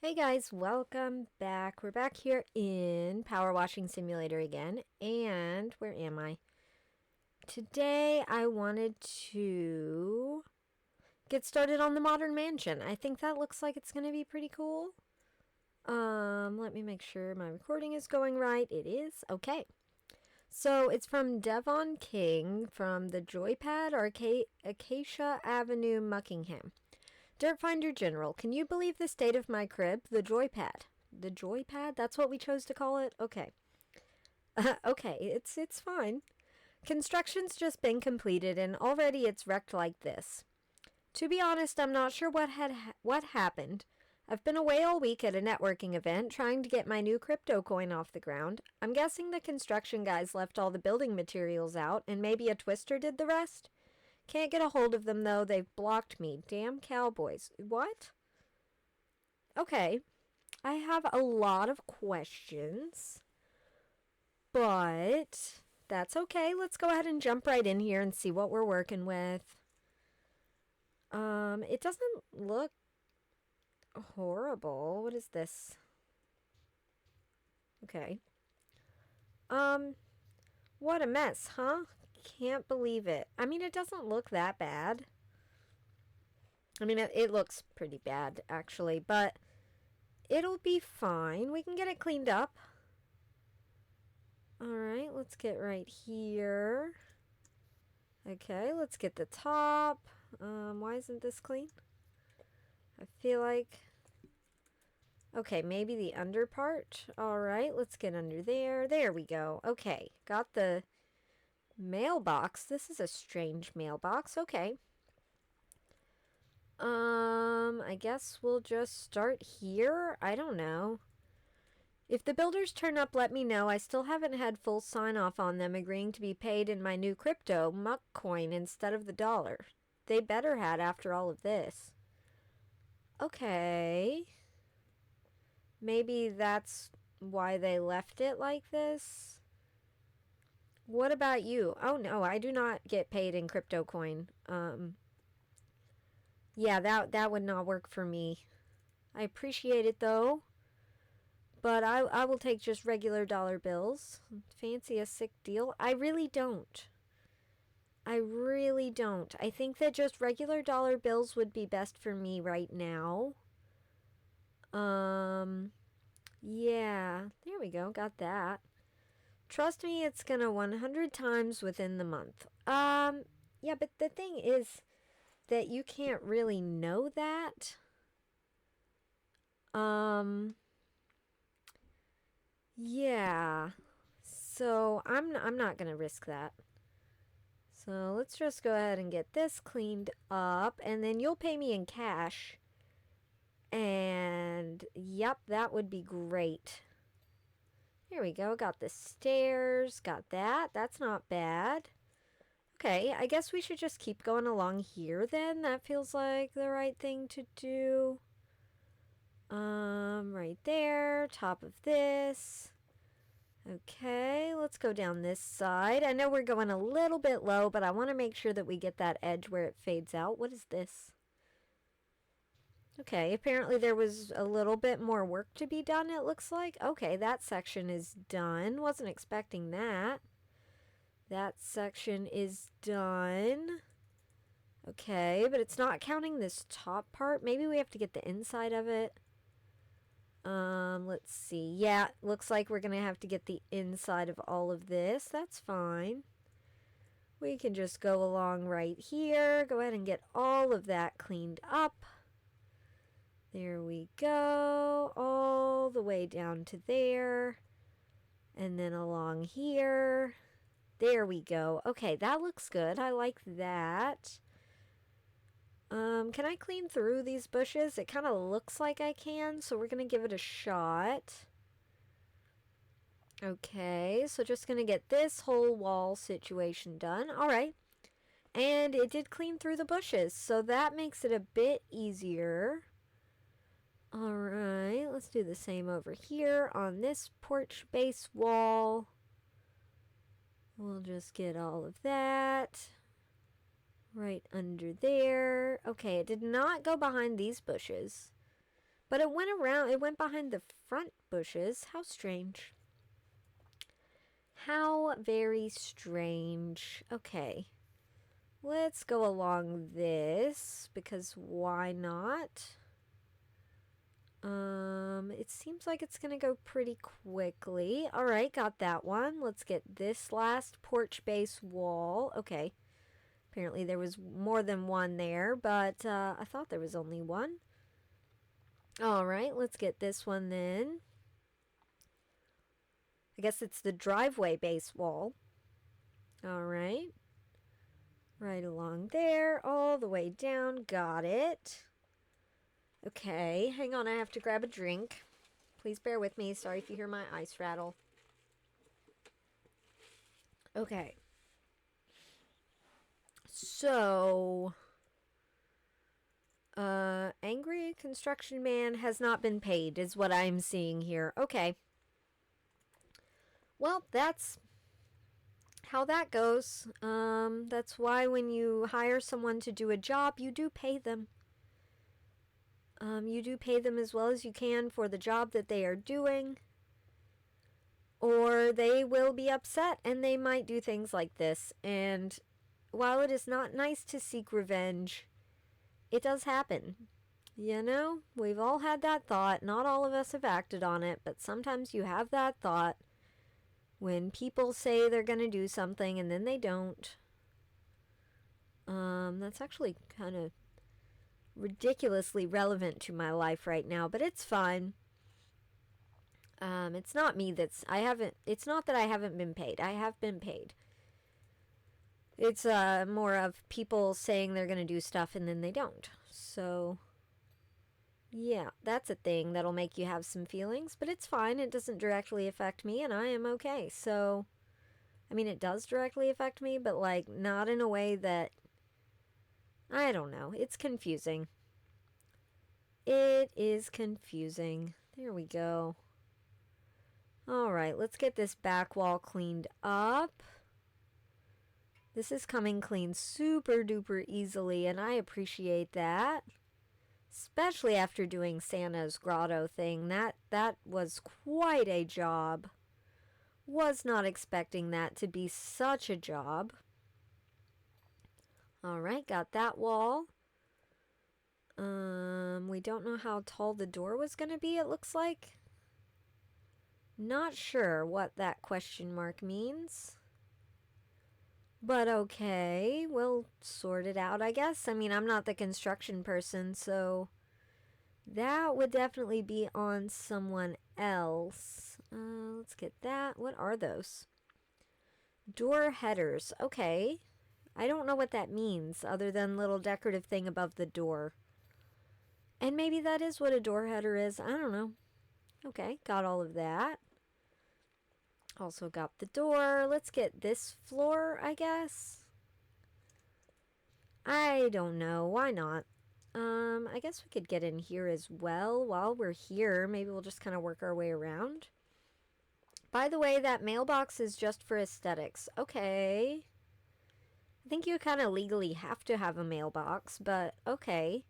Hey guys, welcome back. We're back here in Power Washing Simulator again. And where am I? Today I wanted to get started on the Modern Mansion. I think that looks like it's going to be pretty cool. Let me make sure my recording is going right. It is. Okay. So it's from Devon King from the Joypad Acacia Avenue, Muckingham. Dirtfinder General, can you believe the state of my crib? The Joypad. The Joypad? That's what we chose to call it? Okay. Okay, it's fine. Construction's just been completed and already it's wrecked like this. To be honest, I'm not sure what happened. I've been away all week at a networking event trying to get my new crypto coin off the ground. I'm guessing the construction guys left all the building materials out and maybe a twister did the rest. Can't get a hold of them, though. They've blocked me. Damn cowboys. What? Okay. I have a lot of questions. But that's okay. Let's go ahead and jump right in here and see what we're working with. It doesn't look horrible. What is this? Okay. What a mess, huh? Can't believe it. I mean, it doesn't look that bad. I mean, it looks pretty bad, actually, but it'll be fine. We can get it cleaned up. Alright, let's get right here. Okay, let's get the top. Why isn't this clean? I feel like... Okay, maybe the under part. Alright, let's get under there. There we go. Okay, got the mailbox. This is a strange mailbox. Okay. I guess we'll just start here. I don't know. If the builders turn up, let me know. I still haven't had full sign-off on them agreeing to be paid in my new crypto, Muck coin, instead of the dollar. They better had after all of this. Okay. Maybe that's why they left it like this. What about you? Oh, no, I do not get paid in crypto coin. Yeah, that would not work for me. I appreciate it, though. But I will take just regular dollar bills. Fancy a sick deal? I really don't. I really don't. I think that just regular dollar bills would be best for me right now. Yeah. There we go. Got that. Trust me, it's gonna 100 times within the month. Yeah, but the thing is that you can't really know that. Yeah. So I'm not gonna risk that. So let's just go ahead and get this cleaned up, and then you'll pay me in cash. And yep, that would be great. Here we go. Got the stairs. Got that. That's not bad. Okay, I guess we should just keep going along here then. That feels like the right thing to do. Right there. Top of this. Okay, let's go down this side. I know we're going a little bit low, but I want to make sure that we get that edge where it fades out. What is this? Okay, apparently there was a little bit more work to be done, it looks like. Okay, that section is done. Wasn't expecting that. That section is done. Okay, but it's not counting this top part. Maybe we have to get the inside of it. Let's see. Yeah, looks like we're going to have to get the inside of all of this. That's fine. We can just go along right here. Go ahead and get all of that cleaned up. There we go. All the way down to there. And then along here. There we go. Okay, that looks good. I like that. Can I clean through these bushes? It kind of looks like I can, so we're going to give it a shot. Okay, so just going to get this whole wall situation done. Alright. And it did clean through the bushes, so that makes it a bit easier. Alright, let's do the same over here on this porch base wall. We'll just get all of that. Right under there. Okay, it did not go behind these bushes. But it went around, it went behind the front bushes. How strange. How very strange. Okay. Let's go along this, because why not? It seems like it's gonna go pretty quickly. All right, got that one. Let's get this last porch base wall. Okay. Apparently there was more than one there, but I thought there was only one. All right, let's get this one then. I guess it's the driveway base wall. All right. Right along there, all the way down. Got it. Okay, hang on, I have to grab a drink. Please bear with me. Sorry if you hear my ice rattle. Okay. So, angry construction man has not been paid is what I'm seeing here. Okay. Well, that's how that goes. That's why when you hire someone to do a job, you do pay them. You do pay them as well as you can for the job that they are doing, or they will be upset and they might do things like this. And while it is not nice to seek revenge, it does happen. You know, we've all had that thought. Not all of us have acted on it, but sometimes you have that thought when people say they're going to do something and then they don't. That's actually kind of ridiculously relevant to my life right now, but it's fine. It's not me it's not that I haven't been paid. I have been paid. It's more of people saying they're going to do stuff and then they don't. So, yeah, that's a thing that'll make you have some feelings, but it's fine. It doesn't directly affect me and I am okay. So, I mean, it does directly affect me, but like not in a way that, I don't know. It's confusing. It is confusing. There we go. All right, let's get this back wall cleaned up. This is coming clean super duper easily, and I appreciate that. Especially after doing Santa's grotto thing. That was quite a job. Was not expecting that to be such a job. All right, got that wall. We don't know how tall the door was going to be, it looks like. Not sure what that question mark means. But okay, we'll sort it out, I guess. I mean, I'm not the construction person, so that would definitely be on someone else. Let's get that. What are those? Door headers. Okay. I don't know what that means other than little decorative thing above the door. And maybe that is what a door header is. I don't know. Okay, got all of that. Also got the door. Let's get this floor, I guess. I don't know. Why not? I guess we could get in here as well while we're here. Maybe we'll just kind of work our way around. By the way, that mailbox is just for aesthetics. Okay. I think you kind of legally have to have a mailbox, but okay.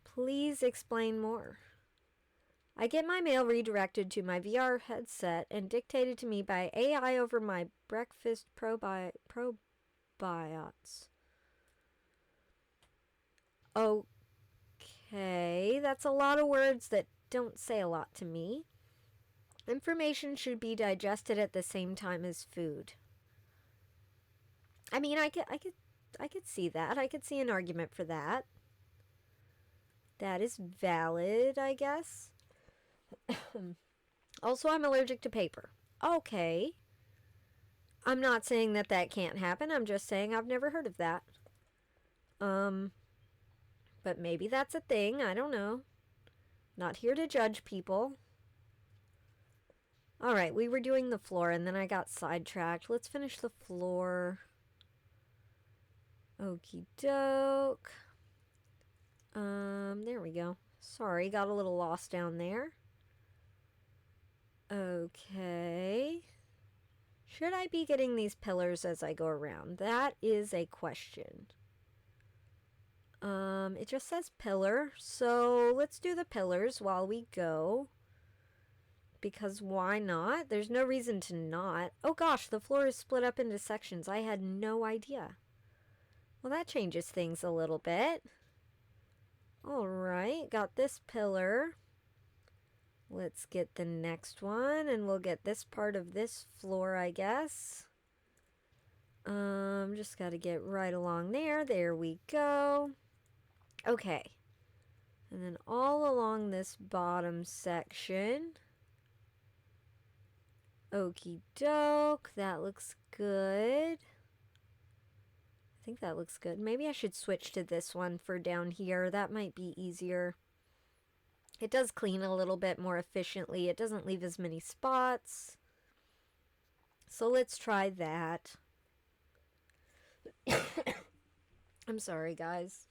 Please explain more. I get my mail redirected to my VR headset and dictated to me by AI over my breakfast probiots. Okay, that's a lot of words that don't say a lot to me. Information should be digested at the same time as food. I mean, I could see that. I could see an argument for that. That is valid, I guess. Also, I'm allergic to paper. Okay. I'm not saying that that can't happen. I'm just saying I've never heard of that. But maybe that's a thing. I don't know. Not here to judge people. Alright, we were doing the floor and then I got sidetracked. Let's finish the floor. Okie doke. There we go. Sorry, got a little lost down there. Okay. Should I be getting these pillars as I go around? That is a question. It just says pillar, so let's do the pillars while we go. Because why not? There's no reason to not. Oh gosh, the floor is split up into sections. I had no idea. Well, that changes things a little bit. Alright, got this pillar. Let's get the next one, and we'll get this part of this floor, I guess. Just gotta get right along there. There we go. Okay. And then all along this bottom section. Okie doke. That looks good. I think that looks good. Maybe I should switch to this one for down here. That might be easier. It does clean a little bit more efficiently. It doesn't leave as many spots. So let's try that. I'm sorry, guys.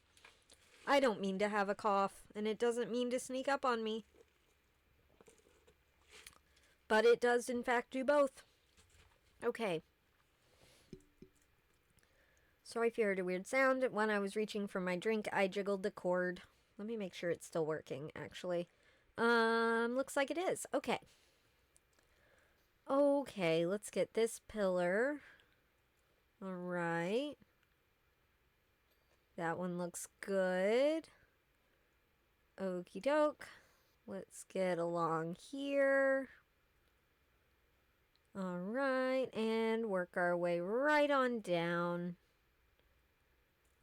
I don't mean to have a cough, and it doesn't mean to sneak up on me. But it does, in fact, do both. Okay. Sorry if you heard a weird sound. When I was reaching for my drink, I jiggled the cord. Let me make sure it's still working, actually. Looks like it is. Okay. Okay, let's get this pillar. Alright. That one looks good. Okie doke. Let's get along here. Alright, and work our way right on down.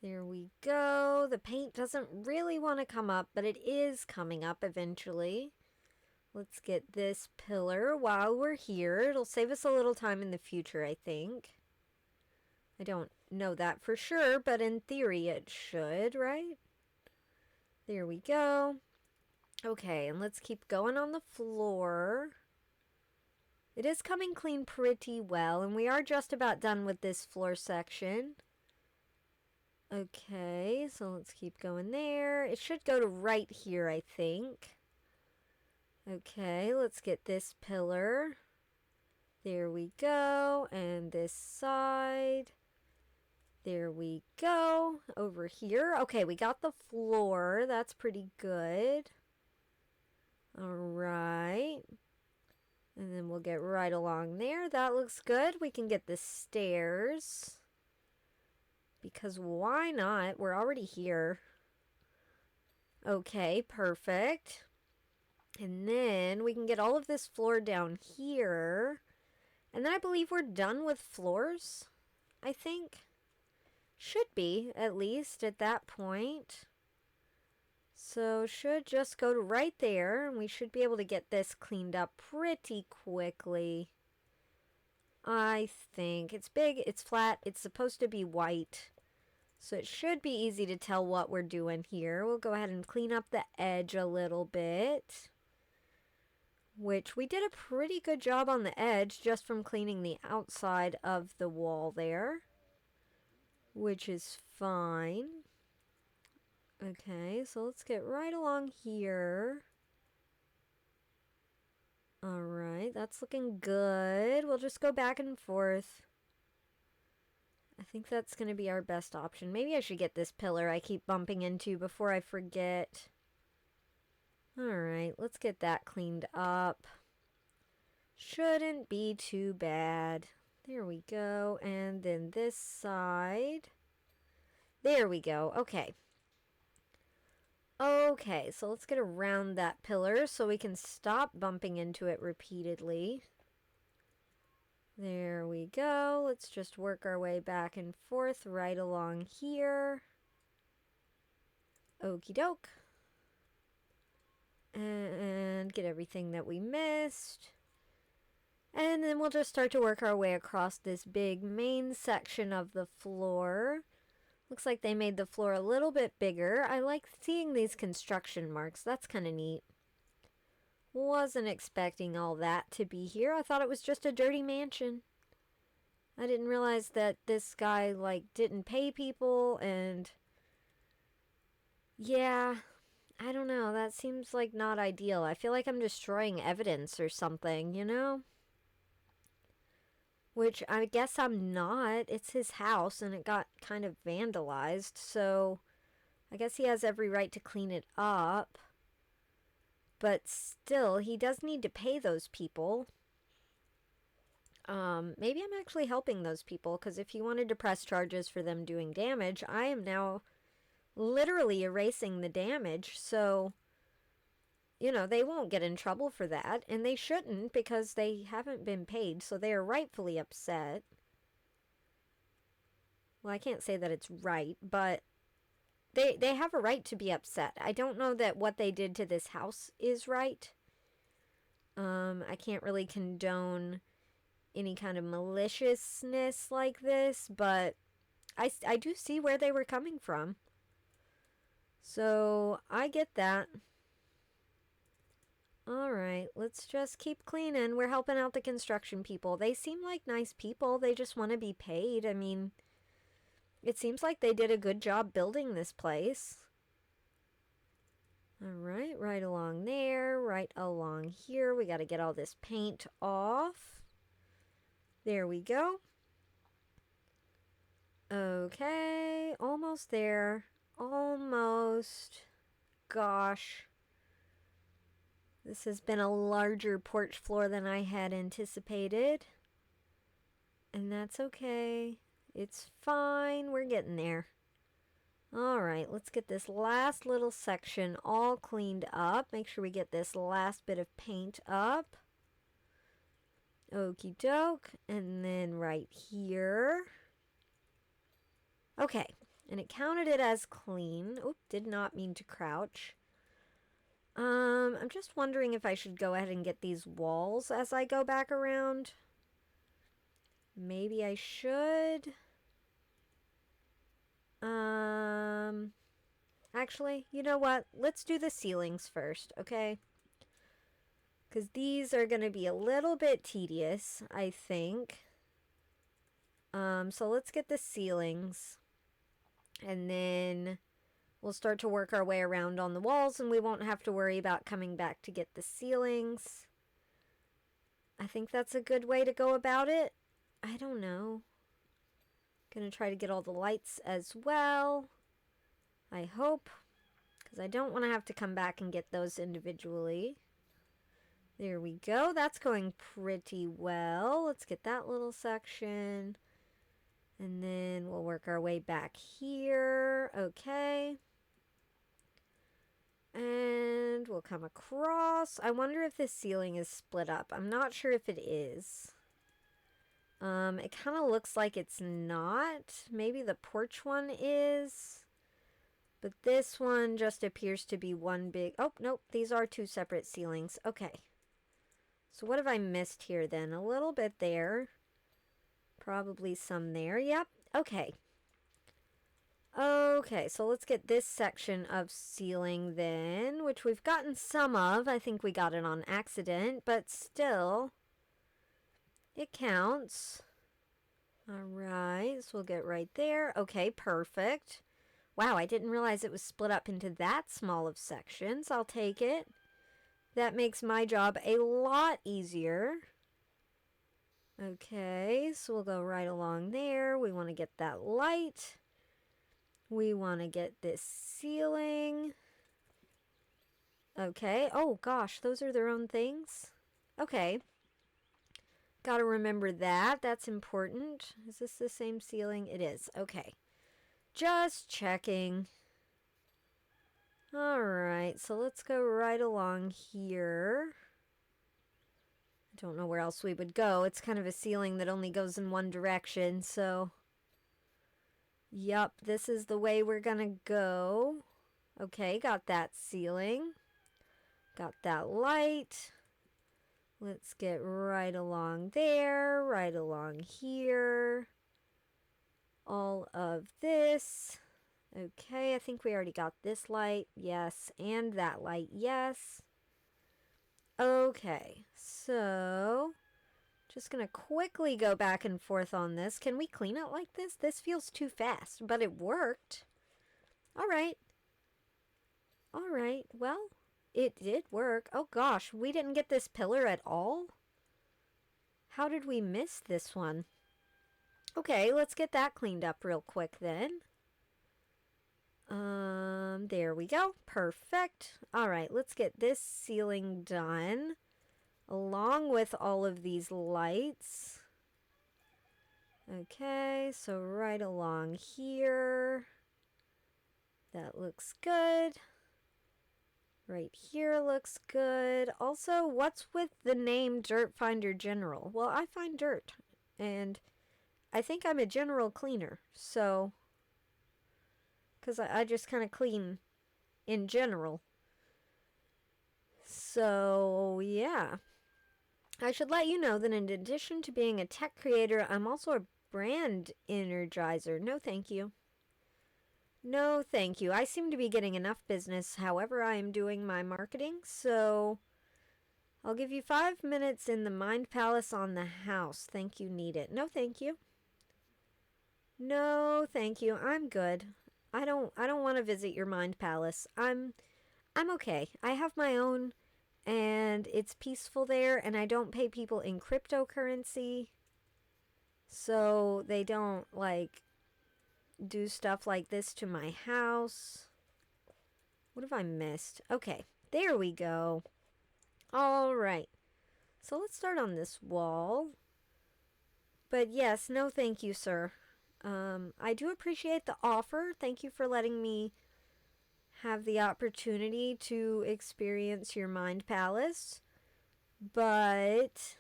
There we go. The paint doesn't really want to come up, but it is coming up eventually. Let's get this pillar while we're here. It'll save us a little time in the future, I think. I don't know that for sure, but in theory it should, right? There we go. Okay, and let's keep going on the floor. It is coming clean pretty well, and we are just about done with this floor section. Okay, so let's keep going there. It should go to right here, I think. Okay, let's get this pillar. There we go. And this side. There we go. Over here. Okay, we got the floor. That's pretty good. Alright. And then we'll get right along there. That looks good. We can get the stairs. Because why not? We're already here. Okay, perfect. And then we can get all of this floor down here. And then I believe we're done with floors, I think. Should be, at least, at that point. So, should just go to right there, and we should be able to get this cleaned up pretty quickly. I think. It's big, it's flat, it's supposed to be white. So it should be easy to tell what we're doing here. We'll go ahead and clean up the edge a little bit. Which we did a pretty good job on the edge just from cleaning the outside of the wall there. Which is fine. Okay, so let's get right along here. Alright, that's looking good. We'll just go back and forth. I think that's going to be our best option. Maybe I should get this pillar I keep bumping into before I forget. Alright, let's get that cleaned up. Shouldn't be too bad. There we go. And then this side. There we go. Okay. Okay, so let's get around that pillar so we can stop bumping into it repeatedly. There we go. Let's just work our way back and forth right along here. Okie doke. And get everything that we missed. And then we'll just start to work our way across this big main section of the floor. Looks like they made the floor a little bit bigger. I like seeing these construction marks. That's kind of neat. Wasn't expecting all that to be here. I thought it was just a dirty mansion. I didn't realize that this guy, like, didn't pay people and... Yeah, I don't know. That seems like not ideal. I feel like I'm destroying evidence or something, you know? Which I guess I'm not. It's his house and it got kind of vandalized, so I guess he has every right to clean it up. But still, he does need to pay those people. Maybe I'm actually helping those people, because if he wanted to press charges for them doing damage, I am now literally erasing the damage, so, you know, they won't get in trouble for that, and they shouldn't, because they haven't been paid, so they are rightfully upset. Well, I can't say that it's right, but they have a right to be upset. I don't know that what they did to this house is right. I can't really condone any kind of maliciousness like this, but I do see where they were coming from. So, I get that. Alright, let's just keep cleaning. We're helping out the construction people. They seem like nice people. They just want to be paid. I mean, it seems like they did a good job building this place. Alright, right along there, right along here. We got to get all this paint off. There we go. Okay, almost there. Almost. Gosh. This has been a larger porch floor than I had anticipated. And that's okay. It's fine. We're getting there. Alright, let's get this last little section all cleaned up. Make sure we get this last bit of paint up. Okie doke. And then right here. Okay. And it counted it as clean. Oop, did not mean to crouch. I'm just wondering if I should go ahead and get these walls as I go back around. Maybe I should. Actually, you know what? Let's do the ceilings first, okay? Because these are going to be a little bit tedious, I think. So let's get the ceilings. And then we'll start to work our way around on the walls, and we won't have to worry about coming back to get the ceilings. I think that's a good way to go about it. I don't know. Gonna try to get all the lights as well. I hope. Because I don't want to have to come back and get those individually. There we go. That's going pretty well. Let's get that little section. And then we'll work our way back here. Okay. And we'll come across. I wonder if this ceiling is split up. I'm not sure if it is. It kind of looks like it's not. Maybe the porch one is. But this one just appears to be one big... Oh, nope. These are two separate ceilings. Okay. So what have I missed here then? A little bit there. Probably some there. Yep. Okay. Okay, so let's get this section of ceiling then, which we've gotten some of. I think we got it on accident, but still, it counts. Alright, so we'll get right there. Okay, perfect. Wow, I didn't realize it was split up into that small of sections. I'll take it. That makes my job a lot easier. Okay, so we'll go right along there. We want to get that light. We want to get this ceiling. Okay. Oh, gosh, those are their own things? Okay. Gotta remember that. That's important. Is this the same ceiling? It is. Okay. Just checking. Alright, so let's go right along here. I don't know where else we would go. It's kind of a ceiling that only goes in one direction, so... Yup, this is the way we're gonna go. Okay, got that ceiling. Got that light. Let's get right along there, right along here. All of this. Okay, I think we already got this light. Yes, and that light. Yes. Okay, so... Just gonna quickly go back and forth on this. Can we clean it like this? This feels too fast, but it worked. Alright. Alright, well, it did work. Oh gosh, we didn't get this pillar at all? How did we miss this one? Okay, let's get that cleaned up real quick then. There we go. Perfect. All right, let's get this ceiling done along with all of these lights. Okay, so right along here. That looks good. Right here looks good. Also, what's with the name Dirt Finder General? Well, I find dirt, and I think I'm a general cleaner, so... because I just kind of clean in general. So, yeah. I should let you know that in addition to being a tech creator, I'm also a brand energizer. No, thank you. No, thank you. I seem to be getting enough business however I am doing my marketing, so I'll give you 5 minutes in the Mind Palace on the house. Think you need it. No, thank you. No, thank you. I'm good. I don't want to visit your Mind Palace. I'm okay. I have my own and it's peaceful there, and I don't pay people in cryptocurrency. So they don't like do stuff like this to my house. What have I missed? Okay, there we go. All right. So let's start on this wall. But yes, no thank you, sir. I do appreciate the offer. Thank you for letting me have the opportunity to experience your Mind Palace. But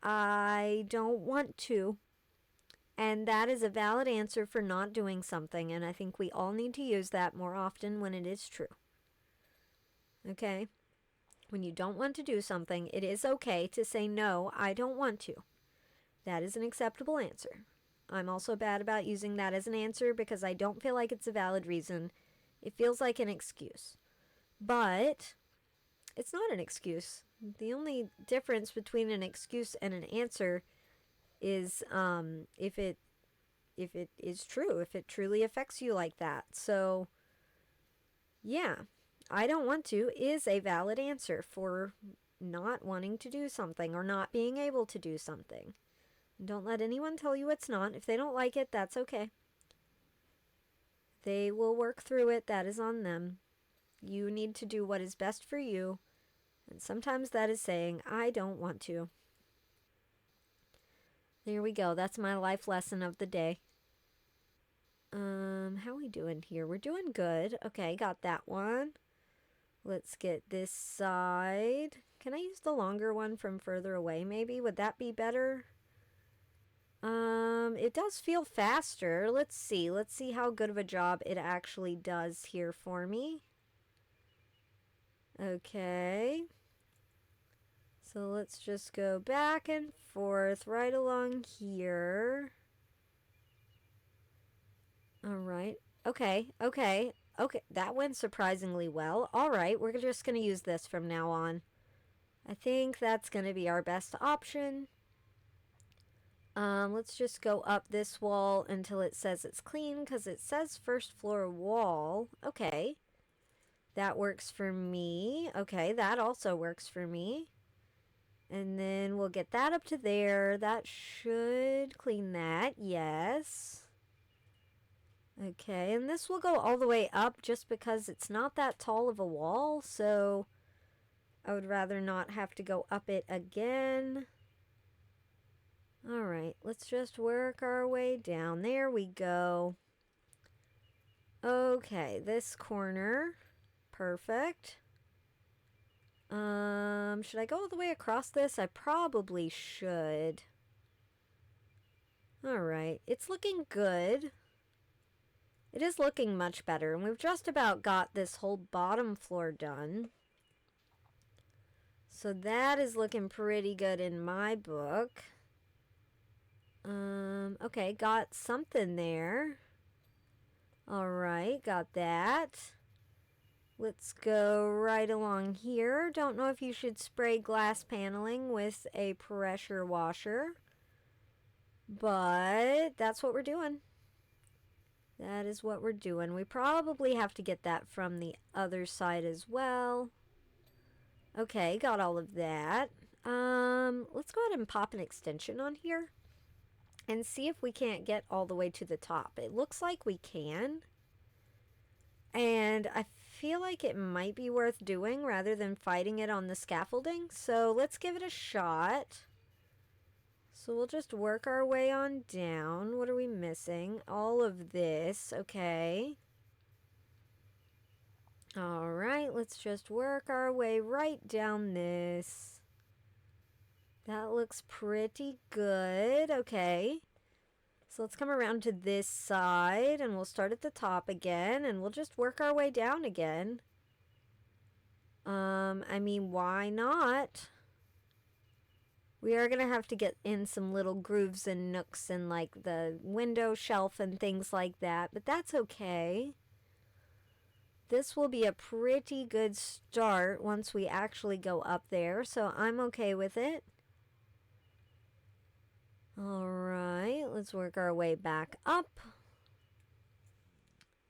I don't want to. And that is a valid answer for not doing something, and I think we all need to use that more often when it is true. Okay? When you don't want to do something, it is okay to say, no, I don't want to. That is an acceptable answer. I'm also bad about using that as an answer because I don't feel like it's a valid reason. It feels like an excuse. But it's not an excuse. The only difference between an excuse and an answer is if it is true, if it truly affects you like that. So, yeah, I don't want to is a valid answer for not wanting to do something or not being able to do something. Don't let anyone tell you it's not. If they don't like it, that's okay. They will work through it. That is on them. You need to do what is best for you. And sometimes that is saying, I don't want to. There we go. That's my life lesson of the day. How are we doing here? We're doing good. Okay, got that one. Let's get this side. Can I use the longer one from further away, maybe? Would that be better? It does feel faster. Let's see. Let's see how good of a job it actually does here for me. Okay. So let's just go back and forth right along here. All right. Okay. That went surprisingly well. All right. We're just going to use this from now on. I think that's going to be our best option. Let's just go up this wall until it says it's clean, because it says first floor wall. Okay. That works for me. Okay, that also works for me. And then we'll get that up to there. That should clean that. Yes. Okay, and this will go all the way up just because it's not that tall of a wall, so I would rather not have to go up it again. Alright, let's just work our way down. There we go. Okay, this corner. Perfect. Should I go all the way across this? I probably should. Alright, it's looking good. It is looking much better, and we've just about got this whole bottom floor done. So that is looking pretty good in my book. Okay, got something there. Alright, got that. Let's go right along here. Don't know if you should spray glass paneling with a pressure washer, but that's what we're doing. That is what we're doing. We probably have to get that from the other side as well. Okay, got all of that. Let's go ahead and pop an extension on here and see if we can't get all the way to the top. It looks like we can. And I feel like it might be worth doing rather than fighting it on the scaffolding. So let's give it a shot. So we'll just work our way on down. What are we missing? All of this. Okay. All right, let's just work our way right down this. That looks pretty good. Okay. So let's come around to this side and we'll start at the top again and we'll just work our way down again. I mean, why not? We are going to have to get in some little grooves and nooks and like the window shelf and things like that, but that's okay. This will be a pretty good start once we actually go up there, so I'm okay with it. Alright, let's work our way back up.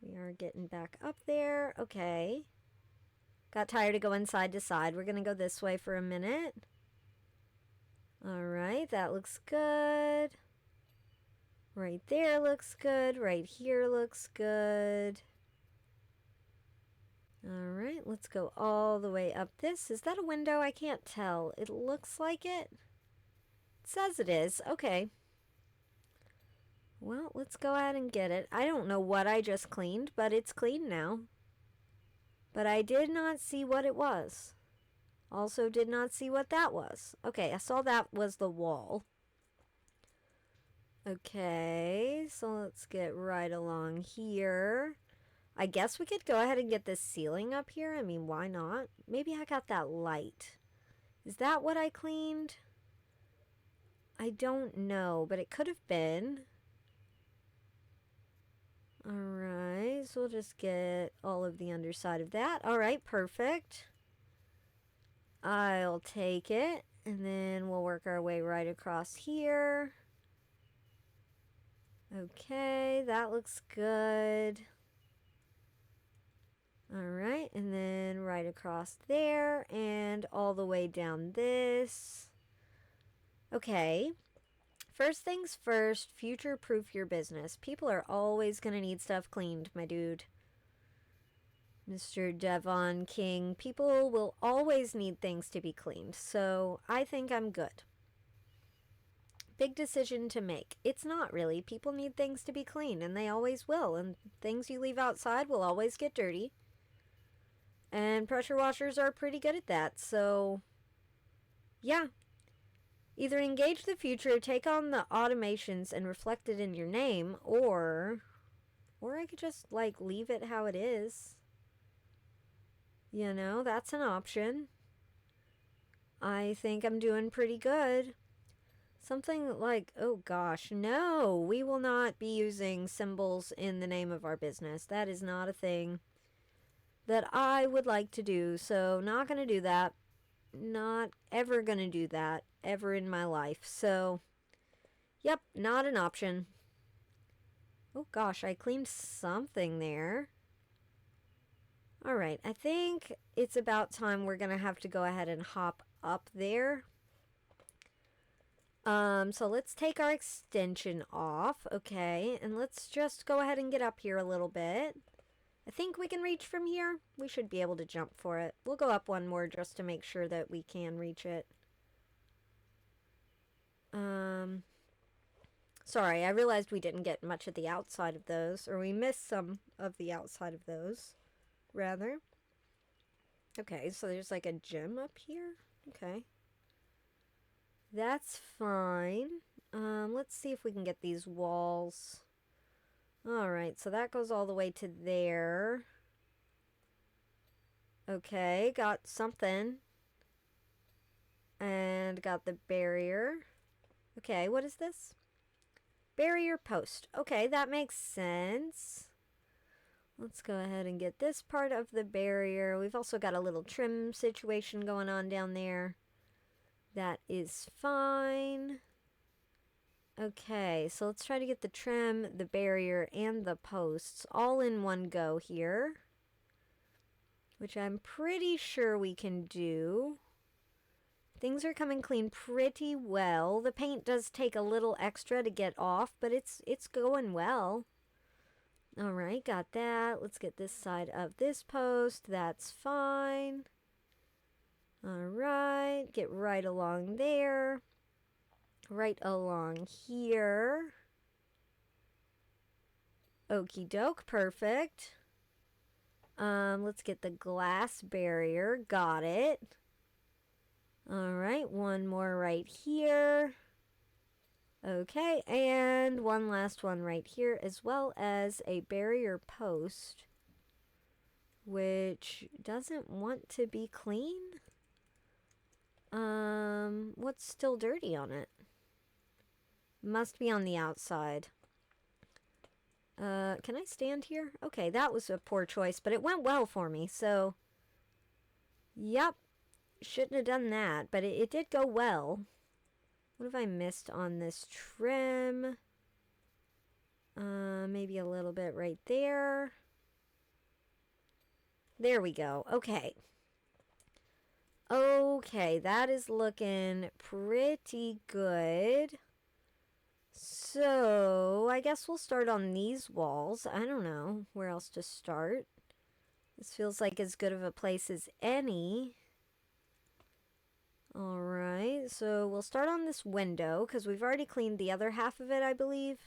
We are getting back up there. Okay. Got tired of going side to side. We're going to go this way for a minute. Alright, that looks good. Right there looks good. Right here looks good. Alright, let's go all the way up this. Is that a window? I can't tell. It looks like it. It says it is. Okay. Well, let's go ahead and get it. I don't know what I just cleaned, but it's clean now. But I did not see what it was. Also did not see what that was. Okay, I saw that was the wall. Okay, so let's get right along here. I guess we could go ahead and get this ceiling up here. I mean, why not? Maybe I got that light. Is that what I cleaned? I don't know, but it could have been. Alright, so we'll just get all of the underside of that. Alright, perfect. I'll take it, and then we'll work our way right across here. Okay, that looks good. Alright, and then right across there, and all the way down this. Okay. First things first, future-proof your business. People are always going to need stuff cleaned, my dude. Mr. Devon King, people will always need things to be cleaned, so I think I'm good. Big decision to make. It's not really. People need things to be clean, and they always will, and things you leave outside will always get dirty. And pressure washers are pretty good at that, so yeah. Either engage the future, take on the automations, and reflect it in your name, or I could just, like, leave it how it is. You know, that's an option. I think I'm doing pretty good. Something like, oh gosh, no, we will not be using symbols in the name of our business. That is not a thing that I would like to do, so not going to do that. Not ever going to do that ever in my life. So, yep, not an option. Oh gosh, I cleaned something there. Alright, I think it's about time we're going to have to go ahead and hop up there. So let's take our extension off, okay, and let's just go ahead and get up here a little bit. I think we can reach from here. We should be able to jump for it. We'll go up one more just to make sure that we can reach it. Sorry, I realized we didn't get much of the outside of those, or we missed some of the outside of those, rather. Okay, so there's like a gym up here. Okay. That's fine. Let's see if we can get these walls. Alright, so that goes all the way to there. Okay, got something. And got the barrier. Okay, what is this? Barrier post. Okay, that makes sense. Let's go ahead and get this part of the barrier. We've also got a little trim situation going on down there. That is fine. Okay, so let's try to get the trim, the barrier, and the posts all in one go here. Which I'm pretty sure we can do. Things are coming clean pretty well. The paint does take a little extra to get off, but it's going well. All right, got that. Let's get this side of this post. That's fine. All right, get right along there. Right along here. Okie doke, perfect. Let's get the glass barrier. Got it. All right, one more right here. Okay, and one last one right here, as well as a barrier post, which doesn't want to be clean. What's still dirty on it? Must be on the outside. Can I stand here? Okay, that was a poor choice, but it went well for me, so... Yep, shouldn't have done that, but it did go well. What have I missed on this trim? Maybe a little bit right there. There we go. Okay. Okay, that is looking pretty good. So, I guess we'll start on these walls. I don't know where else to start. This feels like as good of a place as any. Alright, so we'll start on this window, because we've already cleaned the other half of it, I believe.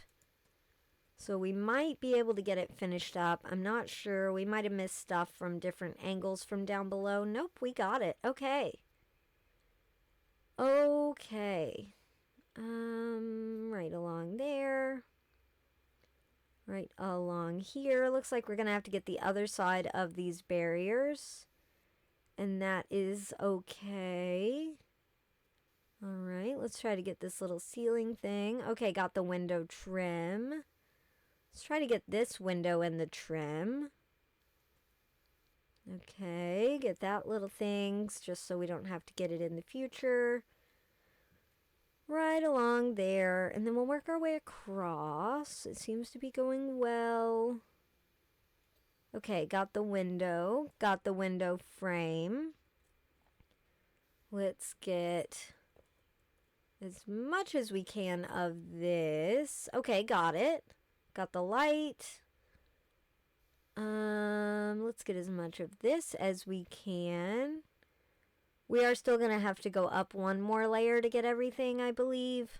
So we might be able to get it finished up. I'm not sure. We might have missed stuff from different angles from down below. Nope, we got it. Okay. Okay. Right along there. Right along here. Looks like we're going to have to get the other side of these barriers. And that is okay. Alright, let's try to get this little ceiling thing. Okay, got the window trim. Let's try to get this window in the trim. Okay, get that little thing just so we don't have to get it in the future. Right along there, and then we'll work our way across. It seems to be going well. Okay, got the window frame. Let's get as much as we can of this. Okay, got it. Got the light. Let's get as much of this as we can. We are still going to have to go up one more layer to get everything, I believe.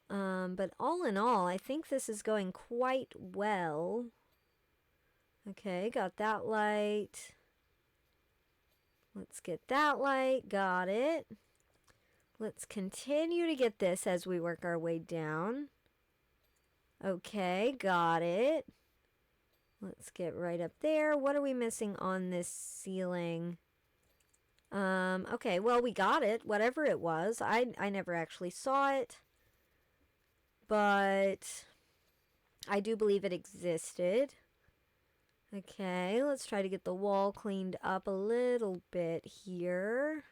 But all in all, I think this is going quite well. Okay, got that light. Let's get that light. Got it. Let's continue to get this as we work our way down. Okay, got it. Let's get right up there. What are we missing on this ceiling? Okay, well, we got it, whatever it was. I never actually saw it, but I do believe it existed. Okay, let's try to get the wall cleaned up a little bit here.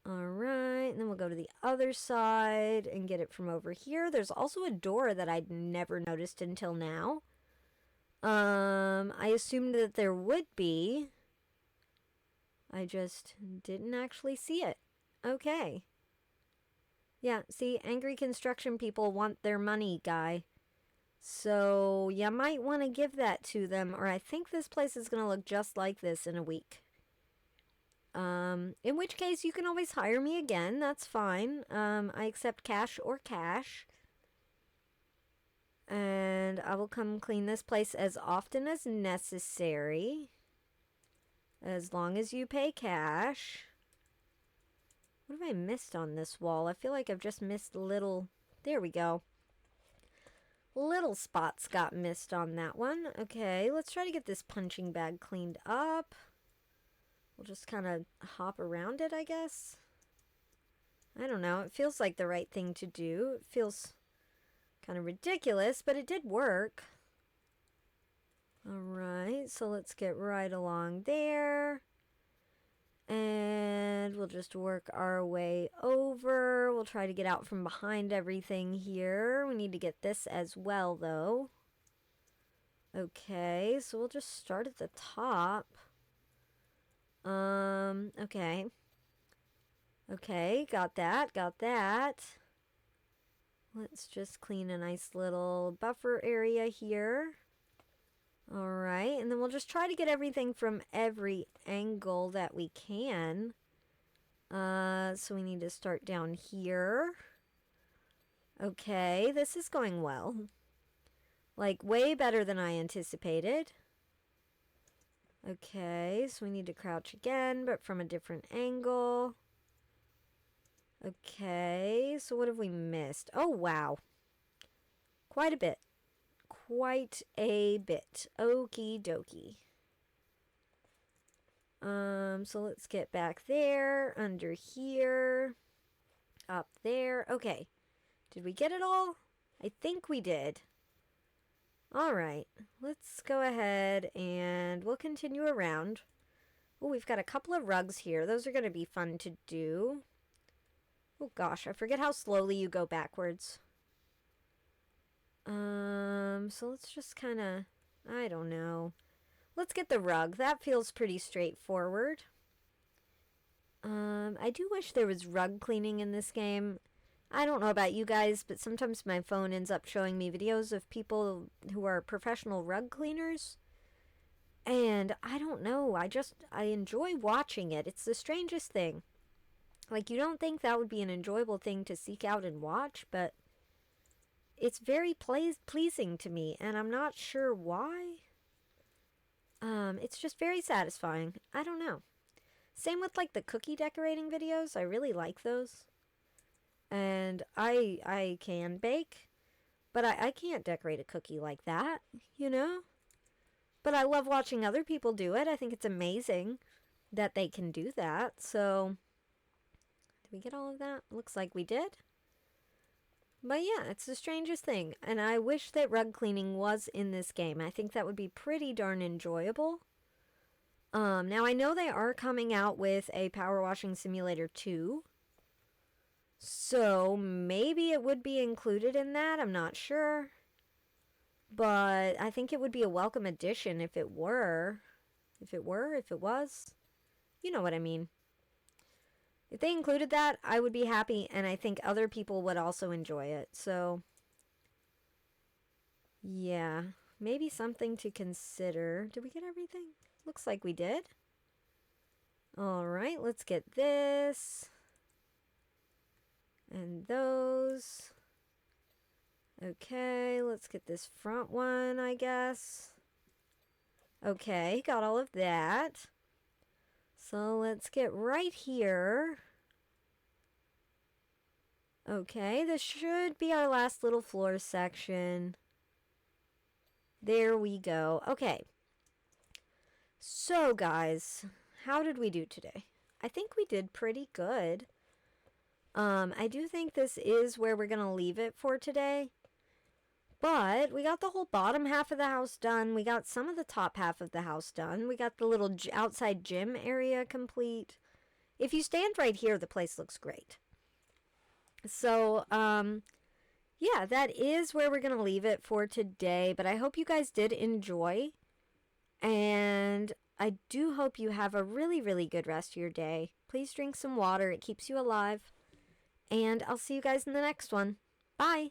Alright, and then we'll go to the other side and get it from over here. There's also a door that I'd never noticed until now. I assumed that there would be. I just didn't actually see it. Okay. Yeah, see, angry construction people want their money, guy. So, you might want to give that to them, or I think this place is going to look just like this in a week. In which case, you can always hire me again. That's fine. I accept cash or cash. And I will come clean this place as often as necessary. As long as you pay cash. What have I missed on this wall? I feel like I've just missed little... There we go. Little spots got missed on that one. Okay, let's try to get this punching bag cleaned up. We'll just kind of hop around it, I guess. I don't know. It feels like the right thing to do. It feels kind of ridiculous, but it did work. Alright, so let's get right along there. And we'll just work our way over. We'll try to get out from behind everything here. We need to get this as well, though. Okay, so we'll just start at the top. Okay. Okay, got that, got that. Let's just clean a nice little buffer area here. All right, and then we'll just try to get everything from every angle that we can. So we need to start down here. Okay, this is going well. Like, way better than I anticipated. Okay, so we need to crouch again, but from a different angle. Okay, so what have we missed? Oh, wow. Quite a bit. Quite a bit. Okie dokie. So let's get back there, under here, up there. Okay. Did we get it all? I think we did. All right. Let's go ahead and we'll continue around. Oh, we've got a couple of rugs here. Those are going to be fun to do. Oh gosh, I forget how slowly you go backwards. So let's just kind of, I don't know. Let's get the rug. That feels pretty straightforward. I do wish there was rug cleaning in this game. I don't know about you guys, but sometimes my phone ends up showing me videos of people who are professional rug cleaners. And I don't know, I enjoy watching it. It's the strangest thing. Like, you don't think that would be an enjoyable thing to seek out and watch, but it's very pleasing to me, and I'm not sure why. It's just very satisfying. I don't know. Same with, like, the cookie decorating videos. I really like those. And I can bake, but I can't decorate a cookie like that, you know? But I love watching other people do it. I think it's amazing that they can do that, so... Did we get all of that? Looks like we did. But yeah, it's the strangest thing. And I wish that rug cleaning was in this game. I think that would be pretty darn enjoyable. Now I know they are coming out with a Power Washing Simulator 2. So maybe it would be included in that. I'm not sure. But I think it would be a welcome addition if it were. If it was. You know what I mean. If they included that, I would be happy, and I think other people would also enjoy it. So, yeah, maybe something to consider. Did we get everything? Looks like we did. All right, let's get this. And those. Okay, let's get this front one, I guess. Okay, got all of that. So let's get right here. Okay, this should be our last little floor section. There we go. Okay. So guys, how did we do today? I think we did pretty good. I do think this is where we're going to leave it for today. But we got the whole bottom half of the house done. We got some of the top half of the house done. We got the little outside gym area complete. If you stand right here, the place looks great. So, yeah, that is where we're going to leave it for today. But I hope you guys did enjoy. And I do hope you have a really, really good rest of your day. Please drink some water. It keeps you alive. And I'll see you guys in the next one. Bye.